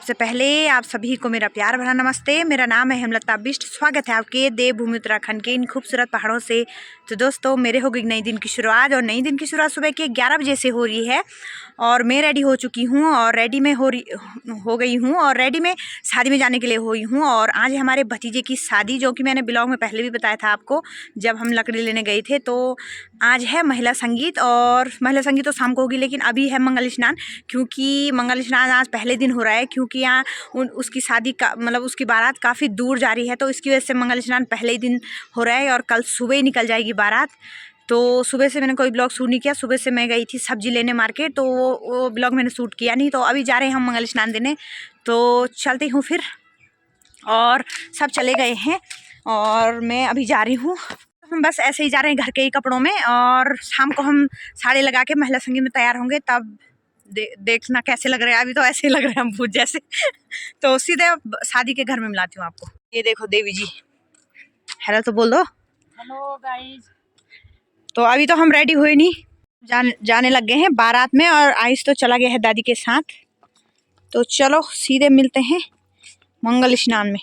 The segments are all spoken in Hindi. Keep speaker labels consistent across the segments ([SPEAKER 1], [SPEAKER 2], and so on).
[SPEAKER 1] सबसे पहले आप सभी को मेरा प्यार भरा नमस्ते। मेरा नाम है हेमलता बिष्ट। स्वागत है आपके देवभूमि उत्तराखंड के इन खूबसूरत पहाड़ों से। तो दोस्तों, मेरे हो गई नई दिन की शुरुआत, और नई दिन की शुरुआत सुबह के 11 बजे से हो रही है। और मैं रेडी हो चुकी हूँ और रेडी में हो गई हूँ और रेडी में शादी में जाने के लिए हुई हूँ। और आज है हमारे भतीजे की शादी, जो कि मैंने ब्लॉग में पहले भी बताया था आपको, जब हम लकड़ी लेने गए थे। तो आज है महिला संगीत, और महिला संगीत तो शाम को होगी, लेकिन अभी है मंगल स्नान। क्योंकि मंगल स्नान आज पहले दिन हो रहा है, क्योंकि यहाँ उसकी शादी का मतलब उसकी बारात काफ़ी दूर जा रही है, तो इसकी वजह से मंगल स्नान पहले ही दिन हो रहा है और कल सुबह ही निकल जाएगी बारात। तो सुबह से मैंने कोई ब्लॉग शूट नहीं किया। सुबह से मैं गई थी सब्जी लेने मार्केट, तो वो ब्लॉग मैंने शूट किया नहीं। तो अभी जा रहे हैं हम मंगल स्नान देने, तो चलती हूँ फिर। और सब चले गए हैं और मैं अभी जा रही हूँ। हम बस ऐसे ही जा रहे हैं घर के ही कपड़ों में, और शाम को हम साड़ी लगा के महिला संगीत में तैयार होंगे, तब देखना कैसे लग रहे हैं। अभी तो ऐसे ही लग रहे हैं हम भूत जैसे। तो सीधे शादी के घर में मिलाती हूँ आपको। ये देखो देवी जी, हेलो तो बोल दो।
[SPEAKER 2] Hello guys.
[SPEAKER 1] तो अभी तो हम रेडी हुए नहीं, जाने लग गए हैं बारात में, और आयुष तो चला गया है दादी के साथ। तो चलो सीधे मिलते हैं मंगल स्नान में।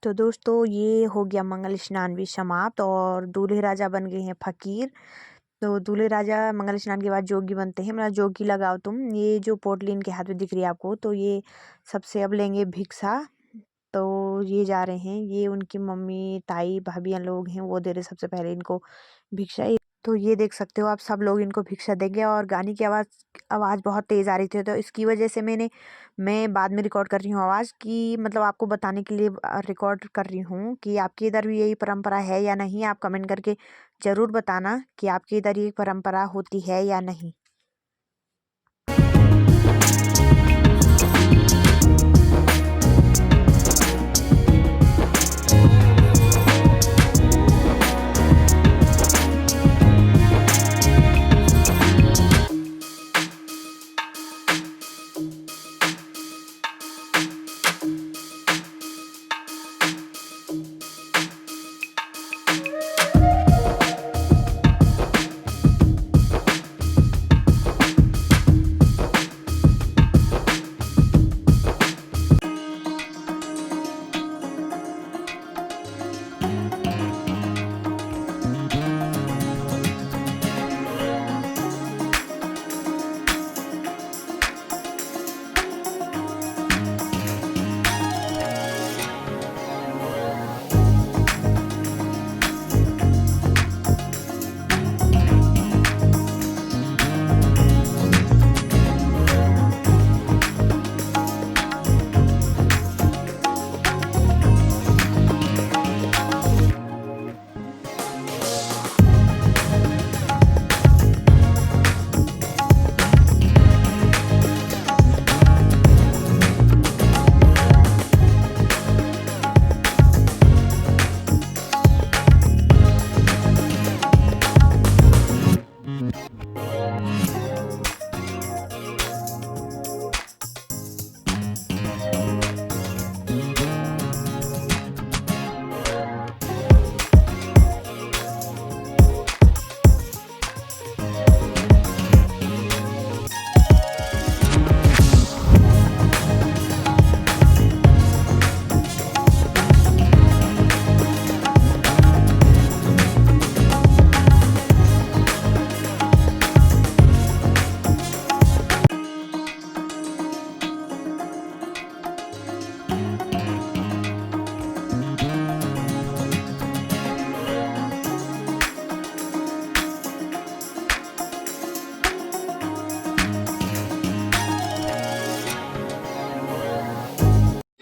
[SPEAKER 1] तो दोस्तों ये हो गया मंगल स्नान भी समाप्त और दूल्हे राजा बन गए हैं फकीर। तो दूल्हे राजा मंगल स्नान के बाद जोगी बनते हैं। मतलब जोगी लगाओ तुम। ये जो पोटली इनके हाथ में दिख रही है आपको, तो ये सबसे अब लेंगे भिक्षा। तो ये जा रहे हैं, ये उनकी मम्मी ताई भाभियाँ लोग हैं, वो दे रहे सबसे पहले इनको भिक्षा। तो ये देख सकते हो आप, सब लोग इनको भिक्षा देंगे। और गाने की आवाज़ बहुत तेज़ आ रही थी, तो इसकी वजह से मैं बाद में रिकॉर्ड कर रही हूँ आवाज़ की, मतलब आपको बताने के लिए रिकॉर्ड कर रही हूँ कि आपके इधर भी यही परंपरा है या नहीं। आप कमेंट करके ज़रूर बताना कि आपके इधर ये परंपरा होती है या नहीं।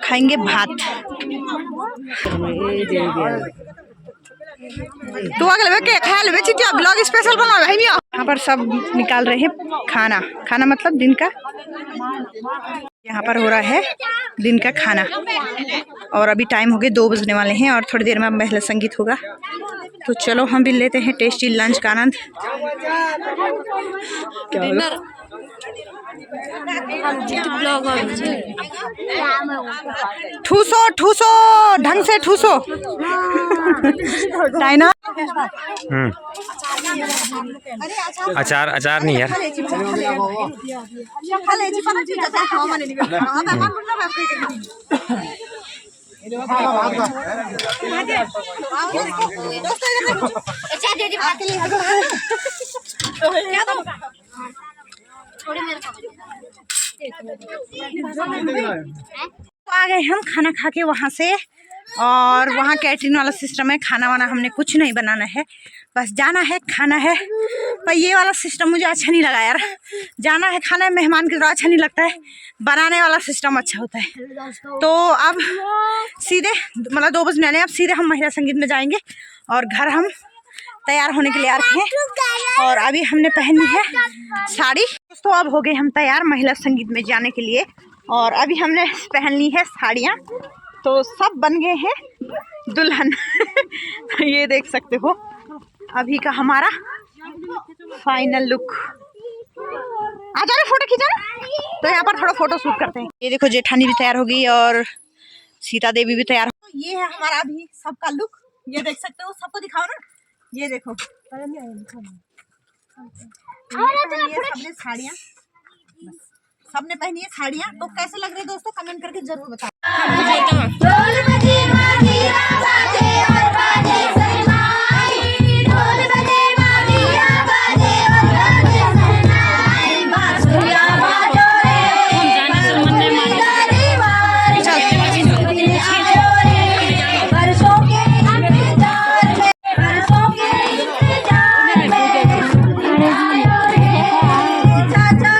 [SPEAKER 1] खाएंगे भात। तो अगले के खा ले बेची क्या ब्लॉग स्पेशल बना है। यहाँ पर सब निकाल रहे हैं खाना मतलब दिन का। यहाँ पर हो रहा है दिन का खाना और अभी टाइम हो गए 2 बजने वाले हैं और थोड़ी देर में महिला संगीत होगा। तो चलो हम भी लेते हैं टेस्टी लंच का आनंद। ठूसो ढंग से ठूसो। डायना
[SPEAKER 3] अचार नहीं यार।
[SPEAKER 1] तो आ गए हम खाना खा के वहाँ से, और वहाँ कैटरिंग वाला सिस्टम है। खाना वाना हमने कुछ नहीं बनाना है, बस जाना है खाना है। पर ये वाला सिस्टम मुझे अच्छा नहीं लगा यार। जाना है खाना है, मेहमान की तरह अच्छा नहीं लगता है। बनाने वाला सिस्टम अच्छा होता है। तो अब सीधे मतलब 2 बजने वाले, अब सीधे हम महिला संगीत में जाएंगे और घर हम तैयार होने के लिए आ रखे हैं। और अभी हमने पहनी है साड़ी। तो अब हो गए हम तैयार महिला संगीत में जाने के लिए, और अभी हमने पहन ली है साड़ियाँ। तो सब बन गए हैं दुल्हन। ये देख सकते हो अभी का हमारा फाइनल लुक। आ जाओ फोटो खींचा। तो यहाँ पर थोड़ा फोटो शूट करते हैं। ये देखो जेठानी भी तैयार हो गई और सीता देवी भी तैयार हो। ये है हमारा अभी सबका लुक। ये देख सकते हो, सबको दिखाओ ना। ये देखो सबने साड़ियाँ, सबने पहनी है साड़ियाँ। तो कैसे लग रही है दोस्तों, कमेंट करके जरूर बताओ।
[SPEAKER 3] चाचा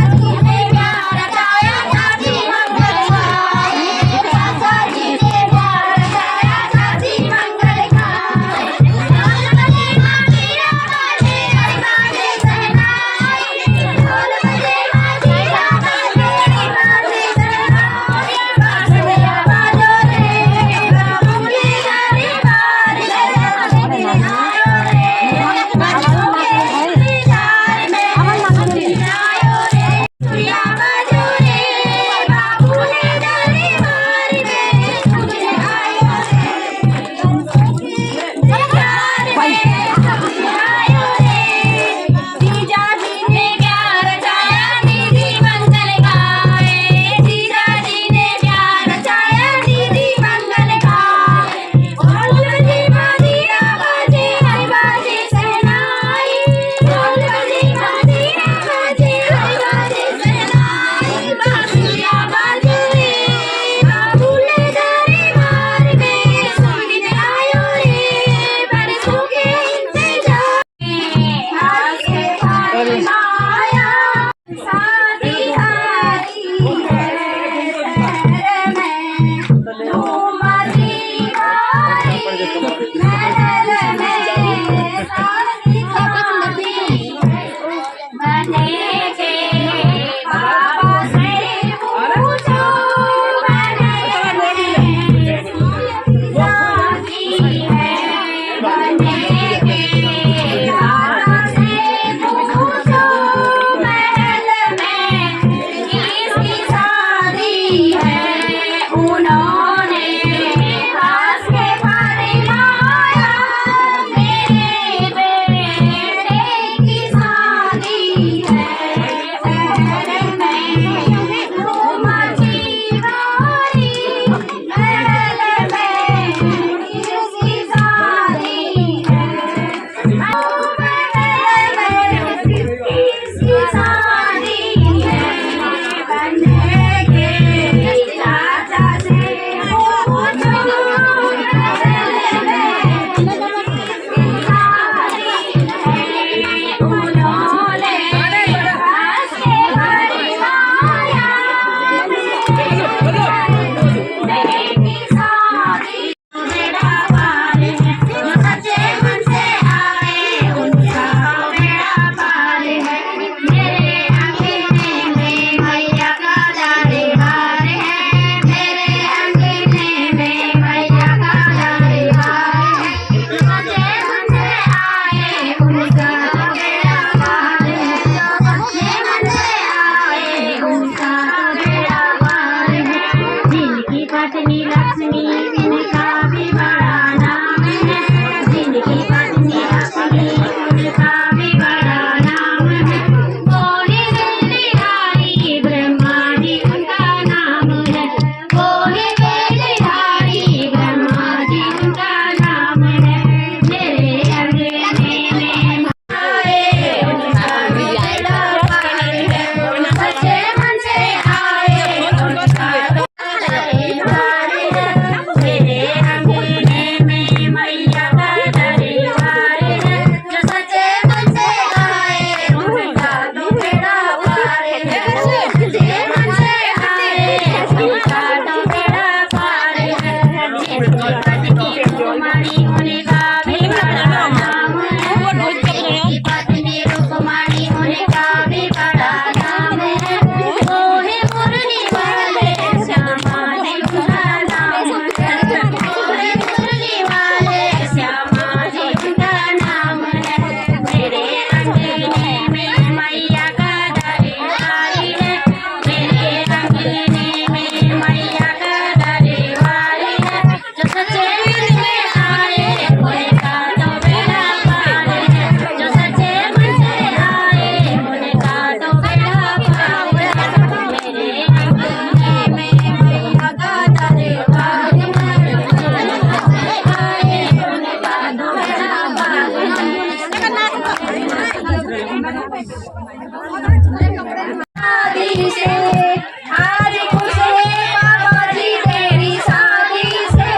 [SPEAKER 3] शादी से, आज खुश है बाबा जी तेरी शादी से,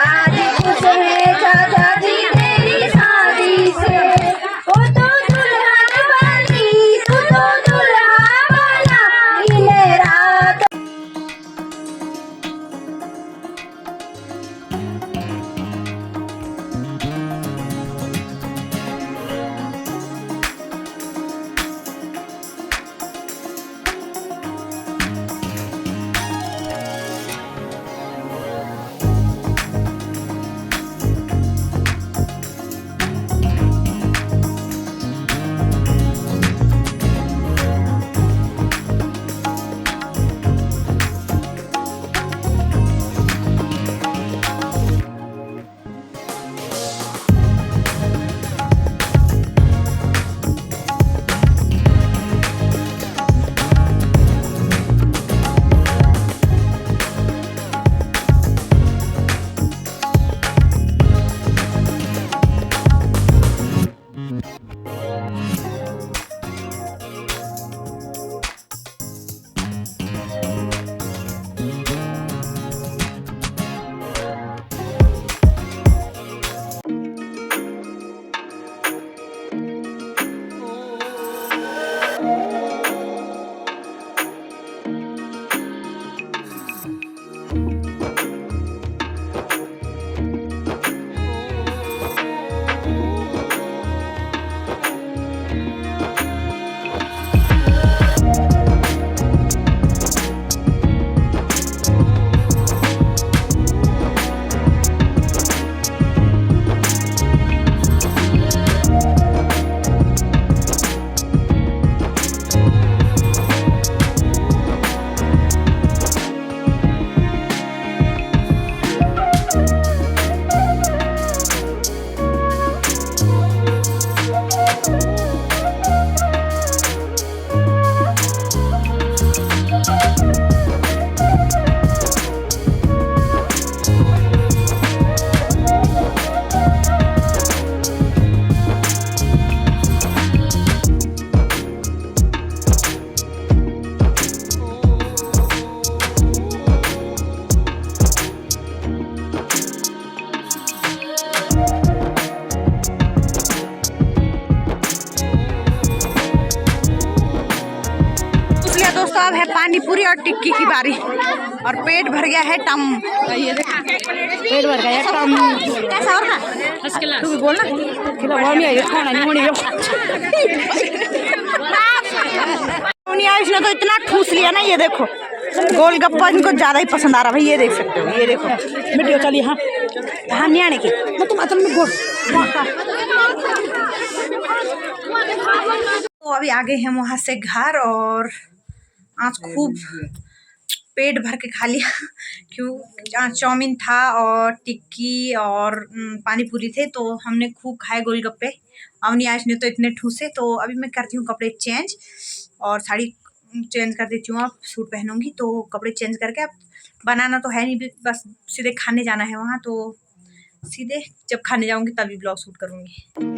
[SPEAKER 3] आज खुश है चाचा जी तेरी शादी से। वो तो दुल्हन बनी, तू तो दुल्हा बना, इन्हें रात
[SPEAKER 1] दोस्तों अब है पानी पूरी और टिक्की की बारी और पेट भर गया है टम। पेट भर गया है टम। कैसा और का तू भी बोल ना खिला वो नहीं है खाना नहीं होनी इसने तो इतना ठूस लिया ना। ये देखो गोलगप्पा इनको ज्यादा ही पसंद आ रहा भाई। ये देख सकते हो, ये देखो वीडियो चली। हाँ हाँ नहीं आने की तुम असल में गोल। तो अभी आ गए हम वहाँ से घर और आज खूब पेट भर के खा लिया क्यों चाउमीन था और टिक्की और पानी पूरी थे तो हमने खूब खाए गोलगप्पे। अवनी आज ने तो इतने ठूसे। तो अभी मैं करती हूँ कपड़े चेंज और साड़ी चेंज कर देती हूँ। अब सूट पहनूंगी तो कपड़े चेंज करके अब बनाना तो है नहीं, बस सीधे खाने जाना है वहाँ। तो सीधे जब खाने जाऊँगी तभी ब्लॉग शूट करूँगी।